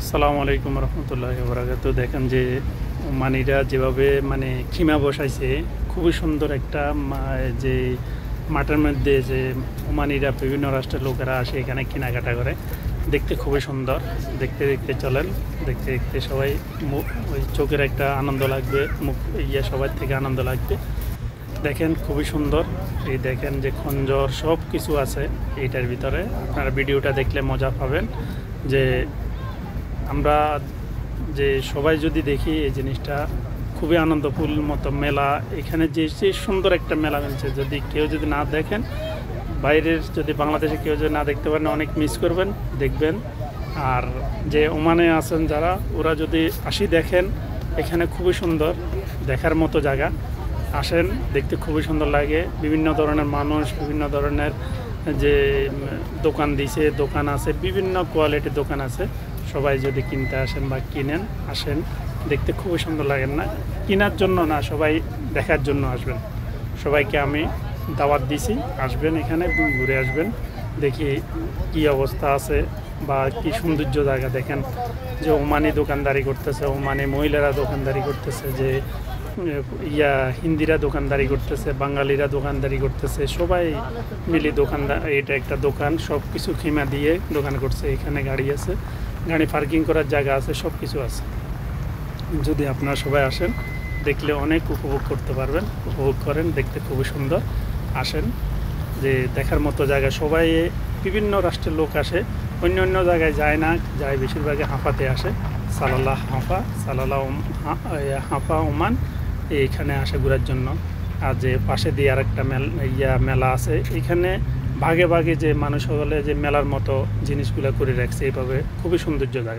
আসসালামু আলাইকুম রহমতুল্লাহি ওয়া বারাকাতুহু। দেখেন যে ওমানিরা যেভাবে খিমা বসাইছে, খুবই সুন্দর একটা যে মাঠের মধ্যে যে ওমানিরা বিভিন্ন রাষ্ট্রের লোকেরা আসে এখানে কেনাকাটা করে, দেখতে খুবই সুন্দর। দেখতে দেখতে চলেন, দেখতে দেখতে সবাই ওই চোখের একটা আনন্দ লাগবে, মুখ সবার থেকে আনন্দ লাগবে। দেখেন খুবই সুন্দর। এই দেখেন যে খঞ্জর সব কিছু আছে এইটার ভিতরে। আপনারা ভিডিওটা দেখলে মজা পাবেন যে আমরা যে সবাই যদি দেখি এই জিনিসটা খুবই আনন্দফুল মতো মেলা। এখানে যে সুন্দর একটা মেলা মিলছে, যদি কেউ যদি না দেখেন, বাইরের যদি বাংলাদেশে কেউ যদি না দেখতে পারেন, অনেক মিস করবেন, দেখবেন। আর যে ওমানে আছেন যারা, ওরা যদি আসি দেখেন, এখানে খুবই সুন্দর দেখার মতো জায়গা। আসেন, দেখতে খুবই সুন্দর লাগে। বিভিন্ন ধরনের মানুষ, বিভিন্ন ধরনের যে দোকান দিছে, দোকান আছে, বিভিন্ন কোয়ালিটির দোকান আছে। সবাই যদি কিনতে আসেন বা কিনেন, আসেন, দেখতে খুবই সুন্দর লাগেন না? কেনার জন্য না, সবাই দেখার জন্য আসবেন। সবাইকে আমি দাওয়াত দিছি, আসবেন, এখানে ঘুরে আসবেন, দেখি কি অবস্থা আছে বা কি সৌন্দর্য জায়গা। দেখেন যে ওমানি দোকানদারি করতেছে, ওমানি মহিলারা দোকানদারি করতেছে, যে হিন্দিরা দোকানদারি করতেছে, বাঙালিরা দোকানদারি করতেছে, সবাই মিলে দোকানদার। এটা একটা দোকান, সব কিছু খিমা দিয়ে দোকান করছে। এখানে গাড়ি আছে, গাড়ি পার্কিং করার জায়গা আছে, সব কিছু আছে। যদি আপনারা সবাই আসেন, দেখলে অনেক উপভোগ করতে পারবেন। উপভোগ করেন, দেখতে খুবই সুন্দর। আসেন, যে দেখার মতো জায়গা। সবাই বিভিন্ন রাষ্ট্রের লোক আসে, অন্য অন্য জায়গায় যায় না, যায় বেশিরভাগই হাঁফাতে আসে। সালালাহ হাঁফা, সালালাহ হাঁফা ওমান, এইখানে আসে ঘোরার জন্য। আর যে পাশে দিয়ে আরেকটা মেলা আছে, এখানে ভাগে ভাগে যে মানুষ হলে যে মেলার মতো জিনিসগুলো করে রাখছে, এইভাবে খুবই সৌন্দর্য জায়গা।